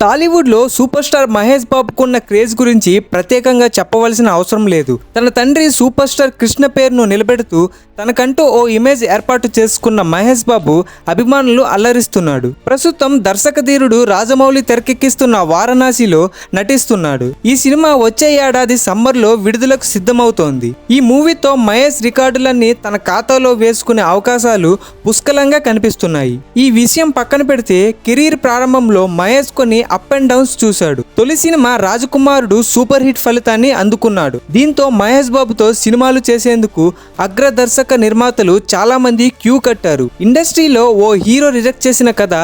టాలీవుడ్ లో super star Mahesh బాబుకున్న craze గురించి ప్రత్యేకంగా చెప్పవలసిన అవసరం లేదు. తన తండ్రి సూపర్ స్టార్ కృష్ణ పేరును నిలబెడుతూ తనకంటూ ఓ ఇమేజ్ ఏర్పాటు చేసుకున్న మహేష్ బాబు అభిమానులు అల్లరిస్తున్నాడు. ప్రస్తుతం దర్శకధీరుడు రాజమౌళి తెరకెక్కిస్తున్న వారణాసిలో నటిస్తున్నాడు. ఈ సినిమా వచ్చే ఏడాది సమ్మర్ లో విడుదలకు సిద్ధమవుతోంది. ఈ మూవీతో మహేష్ రికార్డులన్నీ తన ఖాతాలో వేసుకునే అవకాశాలు పుష్కలంగా కనిపిస్తున్నాయి. ఈ విషయం పక్కన పెడితే కెరీర్ ప్రారంభంలో మహేష్ కొన్ని అప్ అండ్ డౌన్స్ చూశాడు. తొలి సినిమా రాజకుమారుడు సూపర్ హిట్ ఫలితాన్ని అందుకున్నాడు. దీంతో మహేష్ బాబుతో సినిమాలు చేసేందుకు అగ్ర దర్శక నిర్మాతలు చాలా మంది క్యూ కట్టారు. ఇండస్ట్రీలో ఓ హీరో రిజెక్ట్ చేసిన కథ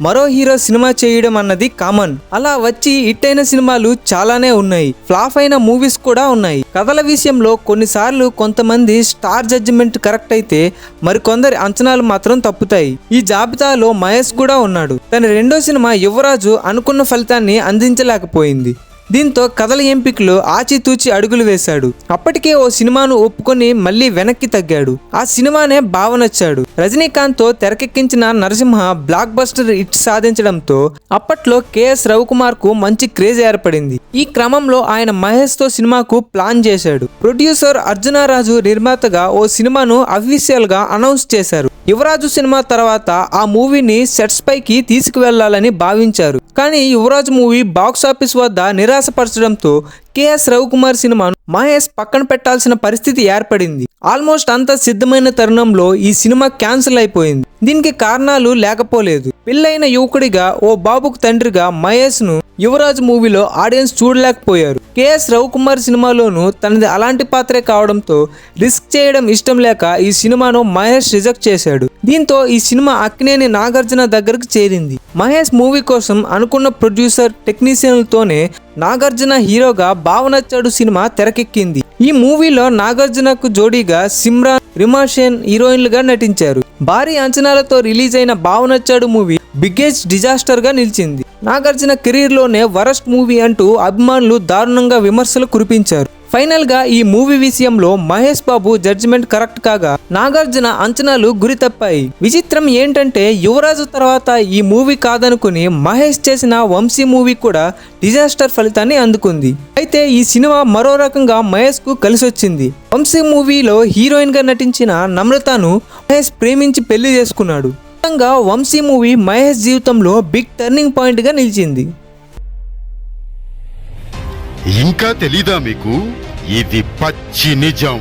మరో హీరో సినిమా చేయడం అన్నది కామన్. అలా వచ్చి హిట్ అయిన సినిమాలు చాలానే ఉన్నాయి. ఫ్లాప్ అయిన మూవీస్ కూడా ఉన్నాయి. కథల విషయంలో కొన్నిసార్లు కొంతమంది స్టార్ జడ్జిమెంట్ కరెక్ట్ అయితే మరికొందరి అంచనాలు మాత్రం తప్పుతాయి. ఈ జాబితాలో మహేష్ కూడా ఉన్నాడు. తన రెండో సినిమా యువరాజు అనుకున్న ఫలితాన్ని అందించలేకపోయింది. దీంతో కథల ఎంపికలో ఆచితూచి అడుగులు వేశాడు. అప్పటికే ఓ సినిమాను ఒప్పుకొని మళ్ళీ వెనక్కి తగ్గాడు. ఆ సినిమానే బాగా నచ్చాడు. రజనీకాంత్ తో తెరకెక్కించిన నరసింహ బ్లాక్ బస్టర్ హిట్ సాధించడంతో అప్పట్లో కెఎస్ రవికుమార్ కు మంచి క్రేజ్ ఏర్పడింది. ఈ క్రమంలో ఆయన మహేష్ తో సినిమాకు ప్లాన్ చేశాడు. ప్రొడ్యూసర్ అర్జునరాజు నిర్మాతగా ఓ సినిమాను అఫీషియల్ గా అనౌన్స్ చేశారు. యువరాజు సినిమా తర్వాత ఆ మూవీని సెట్స్ పైకి తీసుకువెళ్లాలని భావించారు. కానీ యువరాజు మూవీ బాక్సాఫీస్ వద్ద నిరాశపరచడంతో కెఎస్ రవికుమార్ సినిమాను మహేష్ పక్కన పెట్టాల్సిన పరిస్థితి ఏర్పడింది. ఆల్మోస్ట్ అంతా సిద్ధమైన తరుణంలో ఈ సినిమా క్యాన్సిల్ అయిపోయింది. దీనికి కారణాలు లేకపోలేదు. పెళ్ళైన యువకుడిగా ఓ బాబుకు తండ్రిగా మహేష్ ను యువరాజు మూవీలో ఆడియన్స్ చూడలేకపోయారు. కెఎస్ రవికుమార్ సినిమాలోనూ తనది అలాంటి పాత్రే కావడంతో రిస్క్ చేయడం ఇష్టం లేక ఈ సినిమాను మహేష్ రిజెక్ట్ చేశాడు. దీంతో ఈ సినిమా అక్కినేని నాగార్జున దగ్గరకు చేరింది. మహేష్ మూవీ కోసం అనుకున్న ప్రొడ్యూసర్ టెక్నీషియన్లతోనే నాగార్జున హీరోగా బావనచ్చాడు సినిమా తెరకెక్కింది. ఈ మూవీలో నాగార్జునకు జోడీగా సిమ్రాన్, రిమా సేన్ హీరోయిన్లుగా నటించారు. భారీ అంచనాలతో రిలీజ్ అయిన బావనచ్చాడు మూవీ బిగ్గెస్ట్ డిజాస్టర్ గా నిలిచింది. నాగార్జున కెరీర్ లోనే వరస్ట్ మూవీ అంటూ అభిమానులు దారుణంగా విమర్శలు కురిపించారు. ఫైనల్ గా ఈ మూవీ విషయంలో మహేష్ బాబు జడ్జిమెంట్ కరెక్ట్ కాగా నాగార్జున అంచనాలు గురి తప్పాయి. విచిత్రం ఏంటంటే యువరాజు తర్వాత ఈ మూవీ కాదనుకుని మహేష్ చేసిన వంశీ మూవీ కూడా డిజాస్టర్ ఫలితాన్ని అందుకుంది. అయితే ఈ సినిమా మరో రకంగా మహేష్ కు కలిసొచ్చింది. వంశీ మూవీలో హీరోయిన్ గా నటించిన నమ్రతను మహేష్ ప్రేమించి పెళ్లి చేసుకున్నాడు. మొత్తంగా వంశీ మూవీ మహేష్ జీవితంలో బిగ్ టర్నింగ్ పాయింట్ గా నిలిచింది. ఇంకా తెలీదా మీకు? ఇది పచ్చి నిజం.